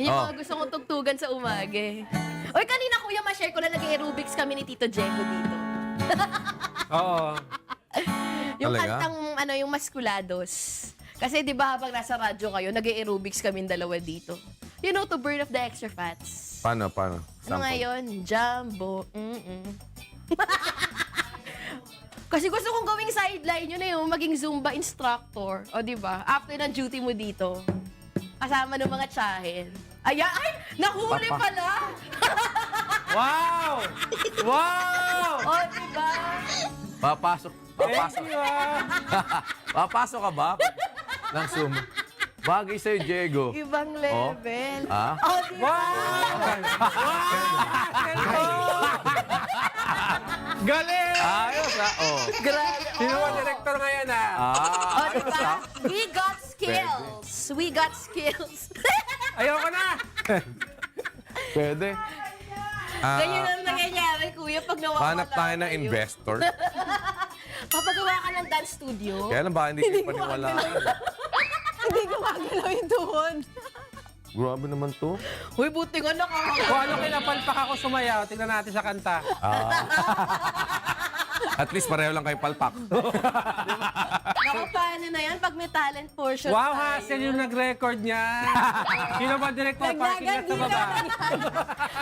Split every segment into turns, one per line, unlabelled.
Yung mga gusto kong tugtugan sa umaga eh. Oy, kanina kuya, ma-share ko na nag-aerobics kami ni Tito Diego dito.
Oo.
Yung
Talaga?
kantang, yung Maskulados. Kasi di ba habang nasa radyo kayo, nag-aerobics kami dalawa dito. You know, to burn off the extra fats.
Paano?
Ano nga yun? Jumbo. Kasi gusto kong gawing sideline yun yung maging Zumba instructor. O, di ba? After ng duty mo dito, kasama ng mga tsahin. Ay, nahuli pala!
Wow! Wow!
O, di ba?
Papasok ka ba? Ng Zoom. Bagay sa'yo, Diego.
Ibang level.
Ah?
O, di ba?
Galing!
Ayos,
Grabe.
Sino ang director ngayon,
O, di ba? We got skills. We got skills.
Ayoko na!
Pwede.
Ganyan ang nangyayari, kuya, pag nawawala
Hanap tayo ng
kayo.
investor.
Papagawa ka ng dance studio.
Kaya lang ba hindi kayo paniwalaan?
Hindi gumagalaw yung tuhod.
Grabe naman to.
Uy, buti nga
Kung ano kinapalpak ako sumayaw, tingnan natin sa kanta.
At least pareho lang kayo palpak.
Naku, paano na yan pag may talent portion
Wow,
tayo?
Hassel yung nag-record niya. Sino ba director? Parking lot sa baba.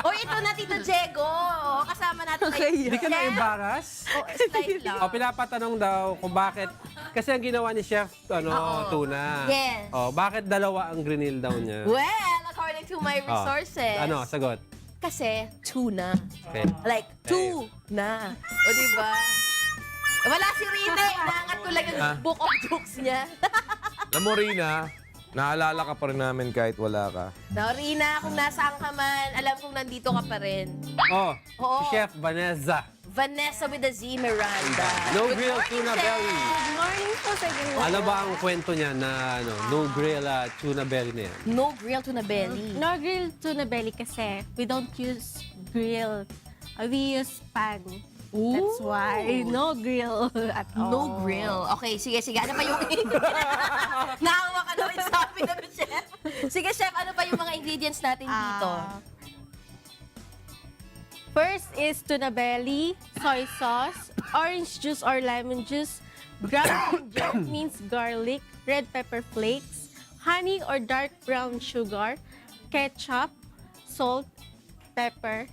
Uy, ito na, Tito Diego. Kasama natin kayo.
Hindi ka na-embarrass?
Style lang.
O, pinapatanong daw kung bakit. Kasi ang ginawa ni Chef, tuna.
Yes.
O, bakit dalawa ang grinil daw niya?
Well, according to my resources.
Ano, sagot.
Kasi, tuna.
Okay.
Like, tuna. O, diba? Wala si Rina. Inaangat ko lang yung book of jokes niya.
Alam mo, Rina, naalala ka pa rin namin kahit wala ka.
Now, Rina, kung nasaan ka man, alam kong nandito ka pa rin.
Oh,
Oo.
si Chef Vanessa.
Vanessa with a Z Miranda.
No
Good
grill
morning,
tuna
Chef.
belly.
Good morning po sa inyo.
Ano ba ang kwento niya na no grill tuna belly na yan?
No grill tuna belly.
No grill tuna belly kasi we don't use grill. We use pan. That's why no grill at all.
No grill. Okay, sige. Ano pa yung... Naawa ka naman sa amin na, Chef. Sige, Chef, ano pa yung mga ingredients natin dito?
First is tuna belly, soy sauce, orange juice or lemon juice, ground ginger means garlic, red pepper flakes, honey or dark brown sugar, ketchup, salt, pepper,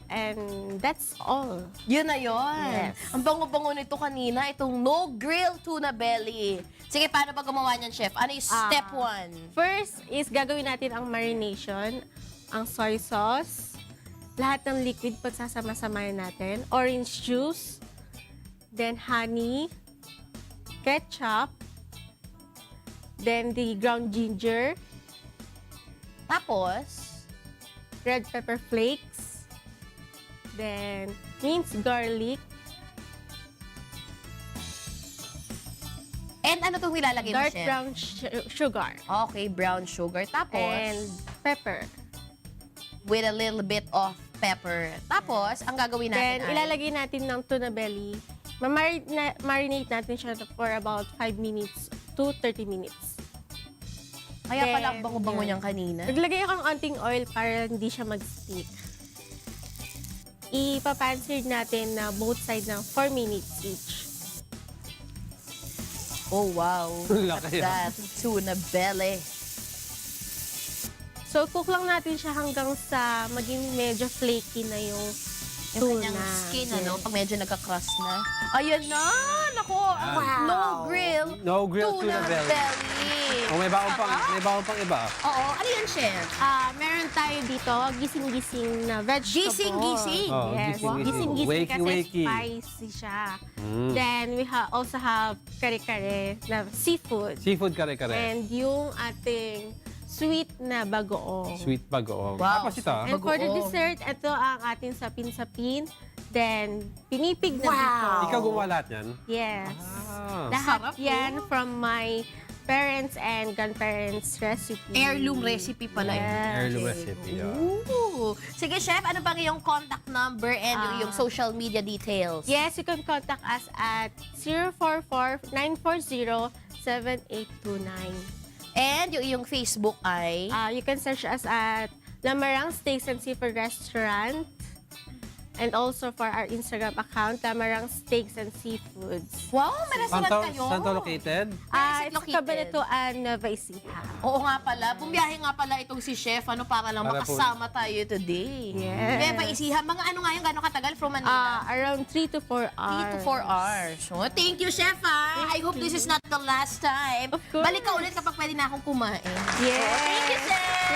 and that's all.
Yun na yun.
Yes.
Ang bango-bango nito kanina, itong no grill tuna belly. Sige, paano ba gumawa niyan, Chef? Ano yung step one?
First is gagawin natin ang marination, ang soy sauce, lahat ng liquid pagsasama-samahin natin, orange juice, then honey, ketchup, then the ground ginger,
Tapos,
red pepper flakes, then minced garlic,
and ano itong nilalagay mo,
dark
Chef?
brown sugar,
Okay, brown sugar. Tapos,
and pepper.
with a little bit of pepper. Tapos, ang gagawin
Then,
natin ay...
ilalagay natin ng tuna belly. Marinate natin siya for about 5 minutes to 30 minutes.
Kaya pala ang
Then,
bango-bango
yun.
niyang kanina.
Naglagay ako ng onting oil para hindi siya mag-stick. Ipapan-seared natin na both side ng 4 minutes each.
Oh, wow.
Laki
That tuna belly.
So, cook lang natin siya hanggang sa maging medyo flaky na yung
Yung
tuna.
kanyang skin,
Yes.
pag medyo nagka-crust na. Ayan na! Nako! No grill
No grill tuna belly. O, may baon pang iba.
Oo. Ano yan, Chef?
Meron tayo dito, gising-gising na vegetable.
Gising-gising?
Oh,
Yes,
gising-gising.
gising-gising kasi
Wakey-wakey.
spicy siya. Then, we also have kare-kare na seafood.
Seafood kare-kare.
And yung ating sweet na bagoong.
Sweet bagoong.
Wow.
Tapos ito.
And for the
Bagoong.
dessert, ito ang ating sapin-sapin. Then, pinipig na dito.
Ikaw gumawa lahat yan?
Yes.
Ah.
Lahat yan from my parents and grandparents' recipe.
Heirloom recipe pala yun.
Yes.
Heirloom recipe.
Ooh. Sige, Chef, ano bang iyong contact number and yung social media details?
Yes, you can contact us at 044-940-7829.
And yung iyong Facebook ay...
You can search us at Lamarang Steaks and Seafood Restaurant. And also for our Instagram account, Lamarang Steaks and Seafoods.
Wow, may restaurant kayo.
Saan to located?
Where is it
It's
located?
Cabanatuan, Nueva Ecija.
Oo nga pala. Bumiyahe nga pala itong si Chef para lang
Para po-
makasama tayo today.
Yes.
Nueva Ecija. Mga ano nga yung gano'ng katagal from Manila?
Around 3 to 4 hours.
3 to 4 hours. So, thank you, Chef, I hope this is not the last time.
Of course.
Balik ka ulit kapag pwede na akong kumain.
Yes.
Thank you, Chef!